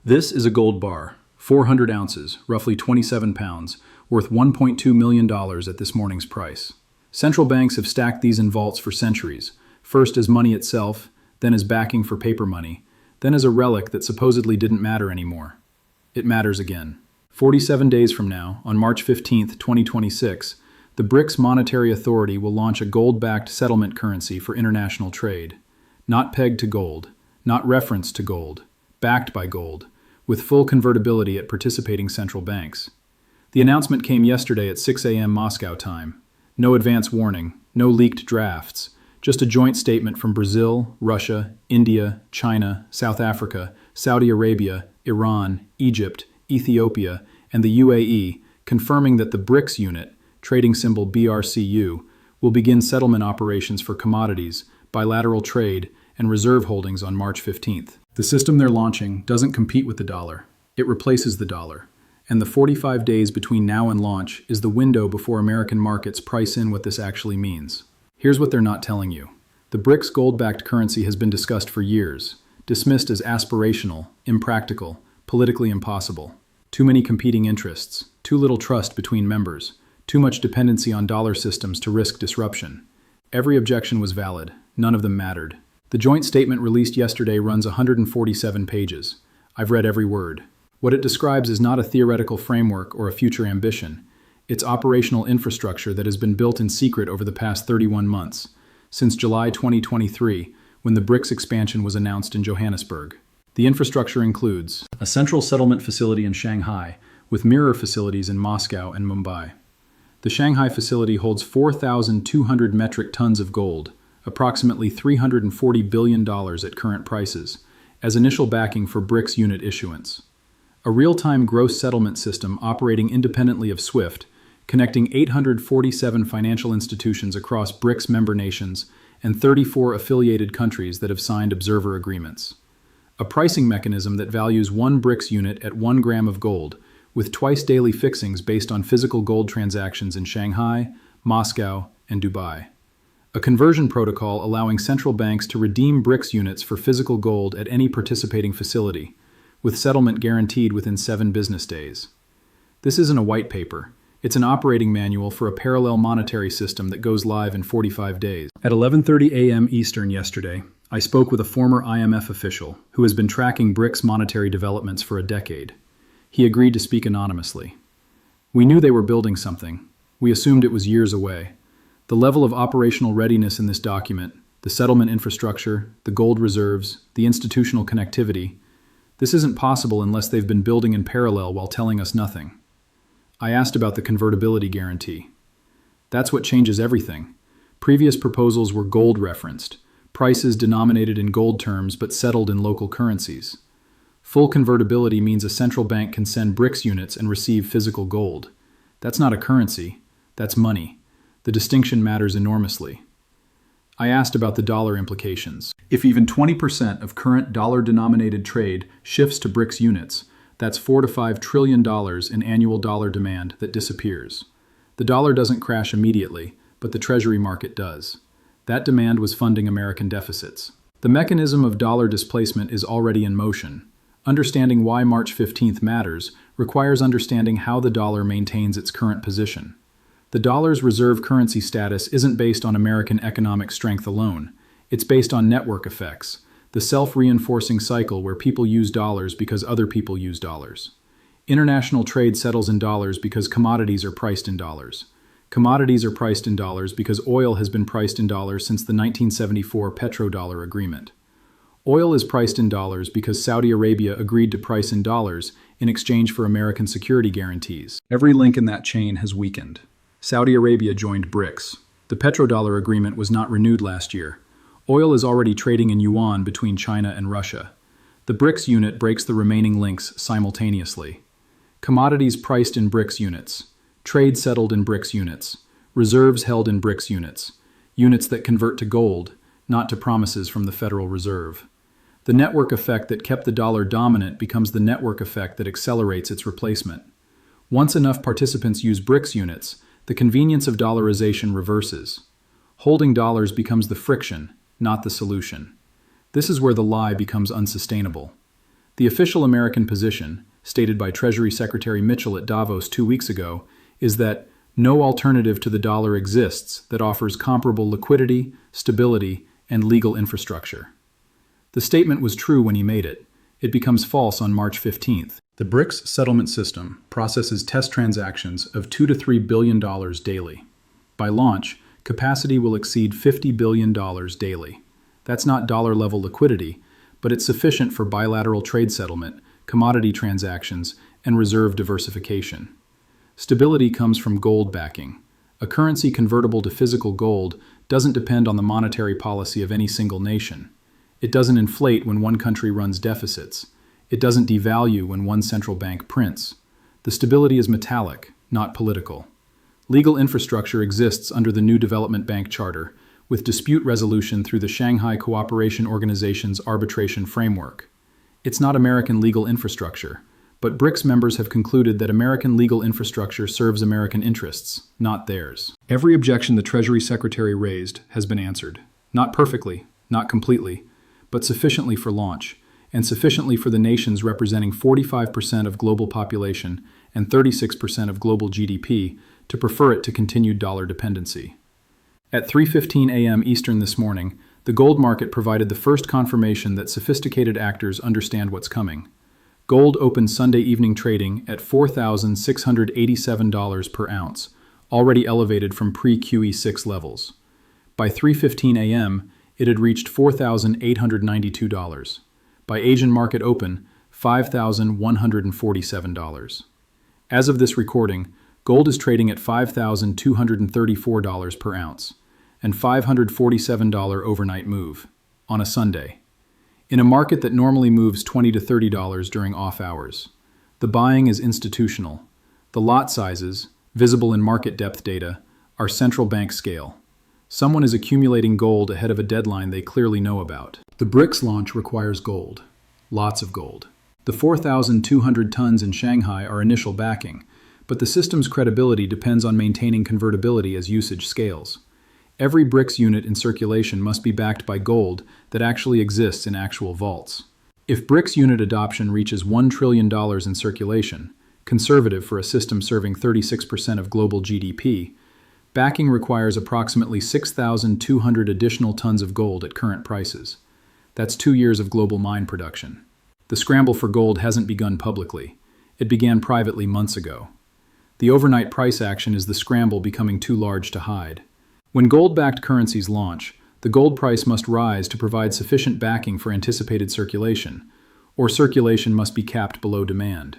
This is a gold bar, 400 ounces, roughly 27 pounds, worth $1.2 million at this morning's price. Central banks have stacked these in vaults for centuries, first as money itself, then as backing for paper money, then as a relic that supposedly didn't matter anymore. It matters again. 47 days from now, on March 15, 2026, the BRICS Monetary Authority will launch a gold-backed settlement currency for international trade. Not pegged to gold, not referenced to gold, backed by gold, with full convertibility at participating central banks. The announcement came yesterday at 6 a.m. Moscow time. No advance warning, no leaked drafts, just a joint statement from Brazil, Russia, India, China, South Africa, Saudi Arabia, Iran, Egypt, Ethiopia, and the UAE, confirming that the BRICS unit, trading symbol BRCU, will begin settlement operations for commodities, bilateral trade, and reserve holdings on March 15th. The system they're launching doesn't compete with the dollar. It replaces the dollar. And the 45 days between now and launch is the window before American markets price in what this actually means. Here's what they're not telling you. The BRICS gold-backed currency has been discussed for years, dismissed as aspirational, impractical, politically impossible. Too many competing interests, too little trust between members, too much dependency on dollar systems to risk disruption. Every objection was valid. None of them mattered. The joint statement released yesterday runs 147 pages. I've read every word. What it describes is not a theoretical framework or a future ambition. It's operational infrastructure that has been built in secret over the past 31 months, since July 2023, when the BRICS expansion was announced in Johannesburg. The infrastructure includes a central settlement facility in Shanghai, with mirror facilities in Moscow and Mumbai. The Shanghai facility holds 4,200 metric tons of gold, approximately $340 billion at current prices, as initial backing for BRICS unit issuance. A real-time gross settlement system operating independently of SWIFT, connecting 847 financial institutions across BRICS member nations and 34 affiliated countries that have signed observer agreements. A pricing mechanism that values one BRICS unit at 1 gram of gold, with twice-daily fixings based on physical gold transactions in Shanghai, Moscow, and Dubai. A conversion protocol allowing central banks to redeem BRICS units for physical gold at any participating facility, with settlement guaranteed within 7 business days. This isn't a white paper. It's an operating manual for a parallel monetary system that goes live in 45 days. At 11:30 a.m. Eastern yesterday, I spoke with a former IMF official who has been tracking BRICS monetary developments for a decade. He agreed to speak anonymously. We knew they were building something. We assumed it was years away. The level of operational readiness in this document, the settlement infrastructure, the gold reserves, the institutional connectivity, this isn't possible unless they've been building in parallel while telling us nothing. I asked about the convertibility guarantee. That's what changes everything. Previous proposals were gold referenced, prices denominated in gold terms but settled in local currencies. Full convertibility means a central bank can send BRICS units and receive physical gold. That's not a currency, that's money. The distinction matters enormously. I asked about the dollar implications. If even 20% of current dollar-denominated trade shifts to BRICS units, that's $4 to $5 trillion in annual dollar demand that disappears. The dollar doesn't crash immediately, but the treasury market does. That demand was funding American deficits. The mechanism of dollar displacement is already in motion. Understanding why March 15th matters requires understanding how the dollar maintains its current position. The dollar's reserve currency status isn't based on American economic strength alone. It's based on network effects, the self-reinforcing cycle where people use dollars because other people use dollars. International trade settles in dollars because commodities are priced in dollars. Commodities are priced in dollars because oil has been priced in dollars since the 1974 petrodollar agreement. Oil is priced in dollars because Saudi Arabia agreed to price in dollars in exchange for American security guarantees. Every link in that chain has weakened. Saudi Arabia joined BRICS. The petrodollar agreement was not renewed last year. Oil is already trading in yuan between China and Russia. The BRICS unit breaks the remaining links simultaneously. Commodities priced in BRICS units. Trade settled in BRICS units. Reserves held in BRICS units. Units that convert to gold, not to promises from the Federal Reserve. The network effect that kept the dollar dominant becomes the network effect that accelerates its replacement. Once enough participants use BRICS units, the convenience of dollarization reverses. Holding dollars becomes the friction, not the solution. This is where the lie becomes unsustainable. The official American position, stated by Treasury Secretary Mitchell at Davos 2 weeks ago, is that no alternative to the dollar exists that offers comparable liquidity, stability, and legal infrastructure. The statement was true when he made it. It becomes false on March 15th. The BRICS settlement system processes test transactions of $2 to $3 billion daily. By launch, capacity will exceed $50 billion daily. That's not dollar-level liquidity, but it's sufficient for bilateral trade settlement, commodity transactions, and reserve diversification. Stability comes from gold backing. A currency convertible to physical gold doesn't depend on the monetary policy of any single nation. It doesn't inflate when one country runs deficits. It doesn't devalue when one central bank prints. The stability is metallic, not political. Legal infrastructure exists under the new Development Bank Charter, with dispute resolution through the Shanghai Cooperation Organization's arbitration framework. It's not American legal infrastructure, but BRICS members have concluded that American legal infrastructure serves American interests, not theirs. Every objection the Treasury Secretary raised has been answered. Not perfectly, not completely, but sufficiently for launch, and sufficiently for the nations representing 45% of global population and 36% of global GDP to prefer it to continued dollar dependency. At 3:15 a.m. Eastern this morning, the gold market provided the first confirmation that sophisticated actors understand what's coming. Gold opened Sunday evening trading at $4,687 per ounce, already elevated from pre-QE6 levels. By 3:15 a.m., it had reached $4,892. By Asian market open, $5,147. As of this recording, gold is trading at $5,234 per ounce, and $547 overnight move, on a Sunday. In a market that normally moves $20 to $30 during off hours. The buying is institutional. The lot sizes, visible in market depth data, are central bank scale. Someone is accumulating gold ahead of a deadline they clearly know about. The BRICS launch requires gold. Lots of gold. The 4,200 tons in Shanghai are initial backing, but the system's credibility depends on maintaining convertibility as usage scales. Every BRICS unit in circulation must be backed by gold that actually exists in actual vaults. If BRICS unit adoption reaches $1 trillion in circulation, conservative for a system serving 36% of global GDP, backing requires approximately 6,200 additional tons of gold at current prices. That's 2 years of global mine production. The scramble for gold hasn't begun publicly. It began privately months ago. The overnight price action is the scramble becoming too large to hide. When gold-backed currencies launch, the gold price must rise to provide sufficient backing for anticipated circulation, or circulation must be capped below demand.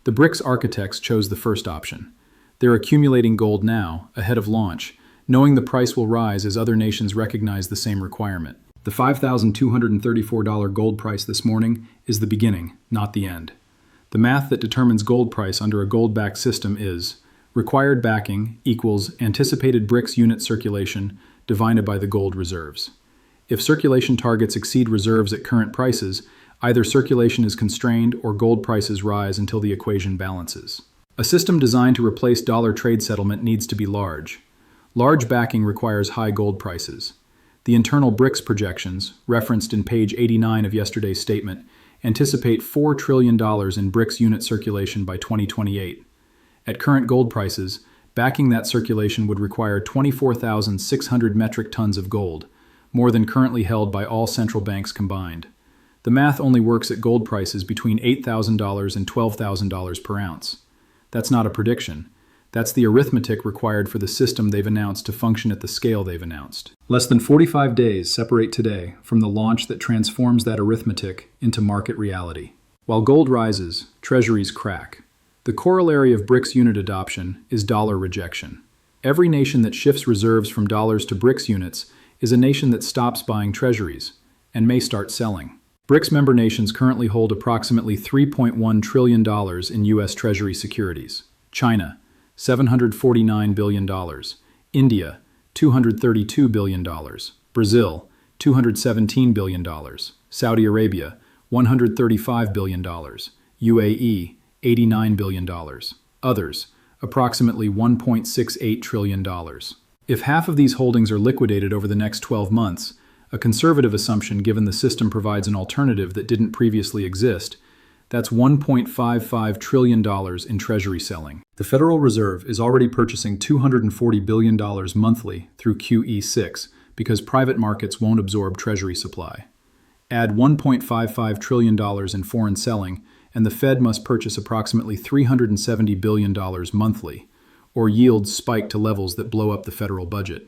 The BRICS architects chose the first option. They're accumulating gold now, ahead of launch, knowing the price will rise as other nations recognize the same requirement. The $5,234 gold price this morning is the beginning, not the end. The math that determines gold price under a gold-backed system is required backing equals anticipated BRICS unit circulation divided by the gold reserves. If circulation targets exceed reserves at current prices, either circulation is constrained or gold prices rise until the equation balances. A system designed to replace dollar trade settlement needs to be large. Large backing requires high gold prices. The internal BRICS projections, referenced in page 89 of yesterday's statement, anticipate $4 trillion in BRICS unit circulation by 2028. At current gold prices, backing that circulation would require 24,600 metric tons of gold, more than currently held by all central banks combined. The math only works at gold prices between $8,000 and $12,000 per ounce. That's not a prediction. That's the arithmetic required for the system they've announced to function at the scale they've announced. Less than 45 days separate today from the launch that transforms that arithmetic into market reality. While gold rises, treasuries crack. The corollary of BRICS unit adoption is dollar rejection. Every nation that shifts reserves from dollars to BRICS units is a nation that stops buying treasuries and may start selling. BRICS member nations currently hold approximately $3.1 trillion in U.S. Treasury securities. China, $749 billion. India, $232 billion. Brazil, $217 billion. Saudi Arabia, $135 billion. UAE, $89 billion. Others, approximately $1.68 trillion. If half of these holdings are liquidated over the next 12 months, a conservative assumption given the system provides an alternative that didn't previously exist, That's $1.55 trillion in Treasury selling. The Federal Reserve is already purchasing $240 billion monthly through QE6 because private markets won't absorb Treasury supply. Add $1.55 trillion in foreign selling, and the Fed must purchase approximately $370 billion monthly, or yields spike to levels that blow up the federal budget.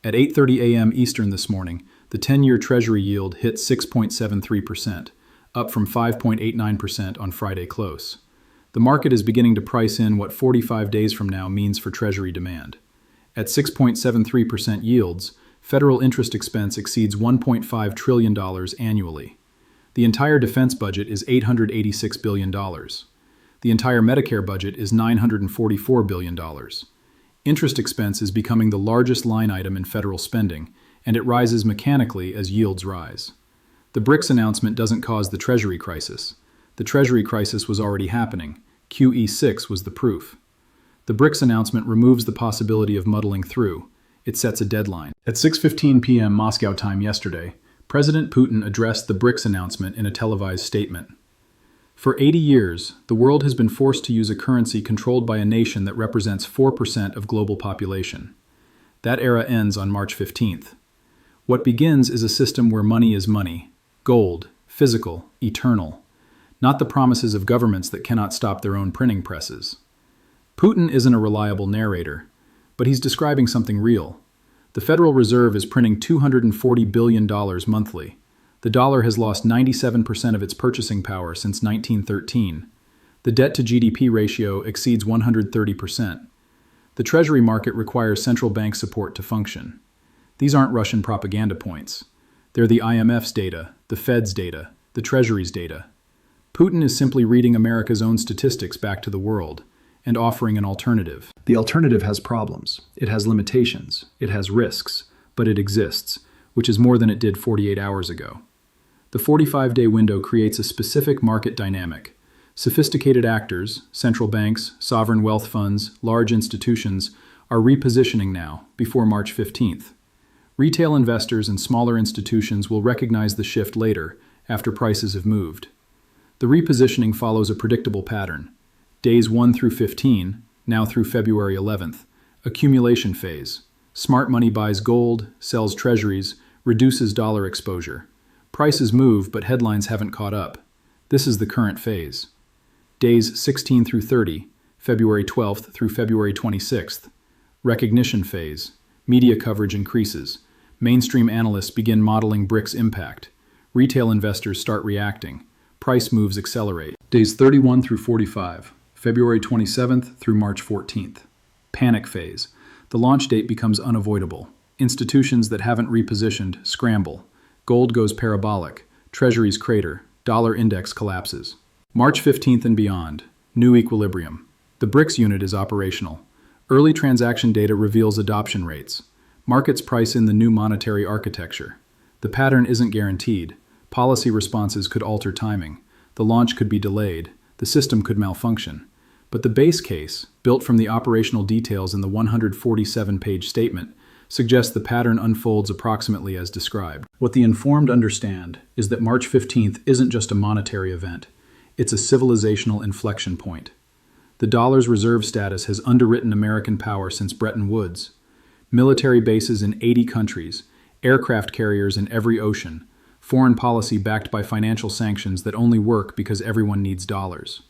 At 8:30 a.m. Eastern this morning, the 10-year Treasury yield hit 6.73%, up from 5.89% on Friday close. The market is beginning to price in what 45 days from now means for Treasury demand. At 6.73% yields, federal interest expense exceeds $1.5 trillion annually. The entire defense budget is $886 billion. The entire Medicare budget is $944 billion. Interest expense is becoming the largest line item in federal spending, and it rises mechanically as yields rise. The BRICS announcement doesn't cause the Treasury crisis. The Treasury crisis was already happening. QE6 was the proof. The BRICS announcement removes the possibility of muddling through. It sets a deadline. At 6:15 p.m. Moscow time yesterday, President Putin addressed the BRICS announcement in a televised statement. For 80 years, the world has been forced to use a currency controlled by a nation that represents 4% of global population. That era ends on March 15th. What begins is a system where money is money, gold, physical, eternal, not the promises of governments that cannot stop their own printing presses. Putin isn't a reliable narrator, but he's describing something real. The Federal Reserve is printing $240 billion monthly. The dollar has lost 97% of its purchasing power since 1913. The debt-to-GDP ratio exceeds 130%. The Treasury market requires central bank support to function. These aren't Russian propaganda points. They're the IMF's data, the Fed's data, the Treasury's data. Putin is simply reading America's own statistics back to the world and offering an alternative. The alternative has problems. It has limitations. It has risks. But it exists, which is more than it did 48 hours ago. The 45-day window creates a specific market dynamic. Sophisticated actors, central banks, sovereign wealth funds, large institutions, are repositioning now, before March 15th. Retail investors and smaller institutions will recognize the shift later, after prices have moved. The repositioning follows a predictable pattern. Days 1 through 15, now through February 11th, accumulation phase. Smart money buys gold, sells treasuries, reduces dollar exposure. Prices move, but headlines haven't caught up. This is the current phase. Days 16 through 30, February 12th through February 26th. Recognition phase. Media coverage increases. Mainstream analysts begin modeling BRICS impact. Retail investors start reacting. Price moves accelerate. Days 31 through 45, February 27th through March 14th. Panic phase. The launch date becomes unavoidable. Institutions that haven't repositioned scramble. Gold goes parabolic. Treasuries crater. Dollar index collapses. March 15th and beyond. New equilibrium. The BRICS unit is operational. Early transaction data reveals adoption rates. Markets price in the new monetary architecture. The pattern isn't guaranteed. Policy responses could alter timing. The launch could be delayed. The system could malfunction. But the base case, built from the operational details in the 147-page statement, suggests the pattern unfolds approximately as described. What the informed understand is that March 15th isn't just a monetary event. It's a civilizational inflection point. The dollar's reserve status has underwritten American power since Bretton Woods. Military bases in 80 countries, aircraft carriers in every ocean, foreign policy backed by financial sanctions that only work because everyone needs dollars.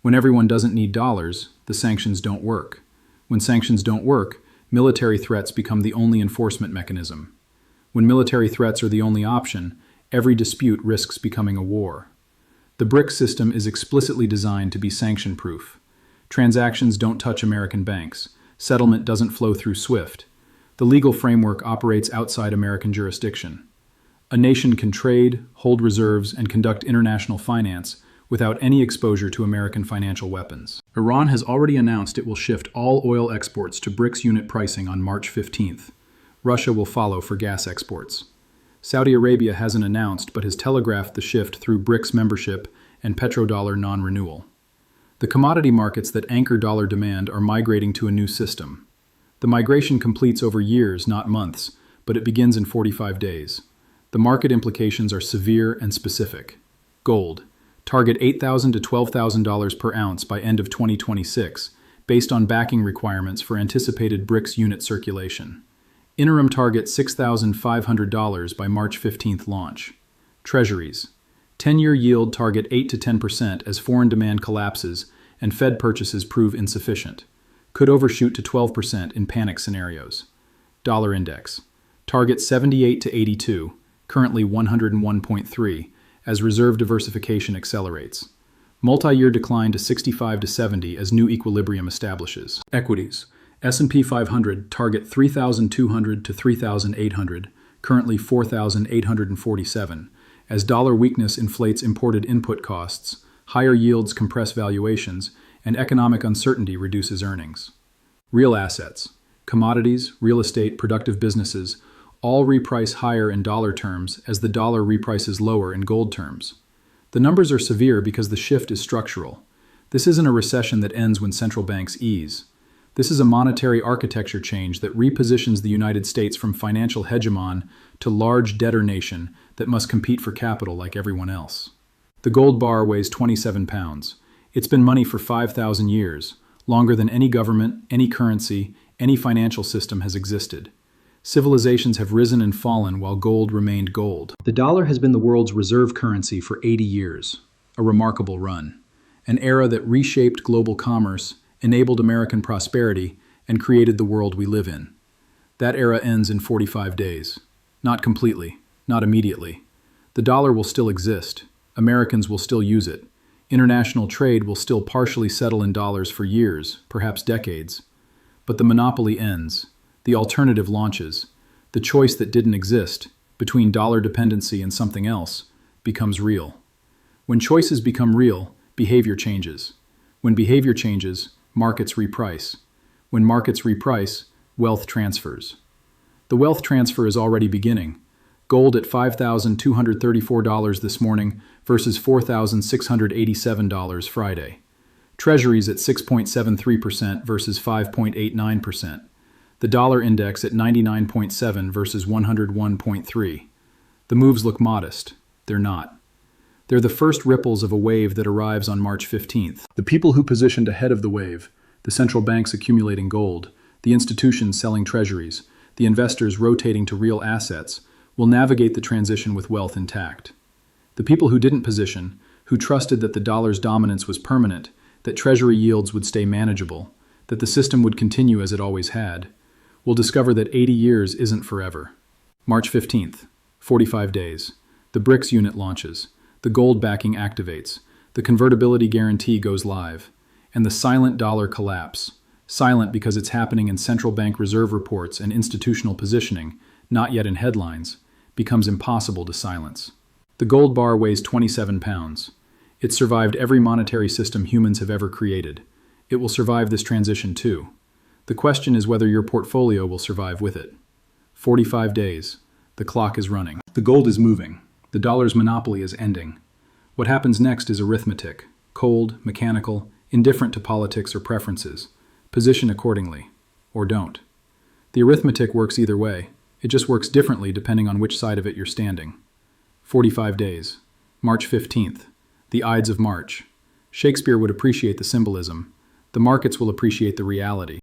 When everyone doesn't need dollars, the sanctions don't work. When sanctions don't work, military threats become the only enforcement mechanism. When military threats are the only option, every dispute risks becoming a war. The BRICS system is explicitly designed to be sanction-proof. Transactions don't touch American banks. Settlement doesn't flow through SWIFT. The legal framework operates outside American jurisdiction. A nation can trade, hold reserves, and conduct international finance without any exposure to American financial weapons. Iran has already announced it will shift all oil exports to BRICS unit pricing on March 15th. Russia will follow for gas exports. Saudi Arabia hasn't announced but has telegraphed the shift through BRICS membership and petrodollar non-renewal. The commodity markets that anchor dollar demand are migrating to a new system. The migration completes over years, not months, but it begins in 45 days. The market implications are severe and specific. Gold. Target $8,000 to $12,000 per ounce by end of 2026, based on backing requirements for anticipated BRICS unit circulation. Interim target $6,500 by March 15th launch. Treasuries. 10-year yield target 8 to 10% as foreign demand collapses and Fed purchases prove insufficient. Could overshoot to 12% in panic scenarios. Dollar index. Target 78 to 82, currently 101.3, as reserve diversification accelerates. Multi-year decline to 65 to 70 as new equilibrium establishes. Equities. S&P 500 target 3,200 to 3,800, currently 4,847, as dollar weakness inflates imported input costs, higher yields compress valuations, and economic uncertainty reduces earnings. Real assets. Commodities, real estate, productive businesses all reprice higher in dollar terms as the dollar reprices lower in gold terms. The numbers are severe because the shift is structural. This isn't a recession that ends when central banks ease. This is a monetary architecture change that repositions the United States from financial hegemon to large debtor nation that must compete for capital like everyone else. The gold bar weighs 27 pounds. It's been money for 5,000 years, longer than any government, any currency, any financial system has existed. Civilizations have risen and fallen while gold remained gold. The dollar has been the world's reserve currency for 80 years, a remarkable run. An era that reshaped global commerce, enabled American prosperity, and created the world we live in. That era ends in 45 days. Not completely, not immediately. The dollar will still exist. Americans will still use it. International trade will still partially settle in dollars for years, perhaps decades. But the monopoly ends. The alternative launches. The choice that didn't exist, between dollar dependency and something else, becomes real. When choices become real, behavior changes. When behavior changes, markets reprice. When markets reprice, wealth transfers. The wealth transfer is already beginning. Gold at $5,234 this morning versus $4,687 Friday. Treasuries at 6.73% versus 5.89%. The dollar index at 99.7 versus 101.3. The moves look modest. They're not. They're the first ripples of a wave that arrives on March 15th. The people who positioned ahead of the wave, the central banks accumulating gold, the institutions selling treasuries, the investors rotating to real assets, will navigate the transition with wealth intact. The people who didn't position, who trusted that the dollar's dominance was permanent, that treasury yields would stay manageable, that the system would continue as it always had, will discover that 80 years isn't forever. March 15th, 45 days. The BRICS unit launches. The gold backing activates. The convertibility guarantee goes live. And the silent dollar collapse. Silent because it's happening in central bank reserve reports and institutional positioning, not yet in headlines, becomes impossible to silence. The gold bar weighs 27 pounds. It survived every monetary system humans have ever created. It will survive this transition too. The question is whether your portfolio will survive with it. 45 days. The clock is running. The gold is moving. The dollar's monopoly is ending. What happens next is arithmetic, cold, mechanical, indifferent to politics or preferences. Position accordingly. Or don't. The arithmetic works either way. It just works differently depending on which side of it you're standing. 45 days. March 15th. The Ides of March. Shakespeare would appreciate the symbolism. The markets will appreciate the reality.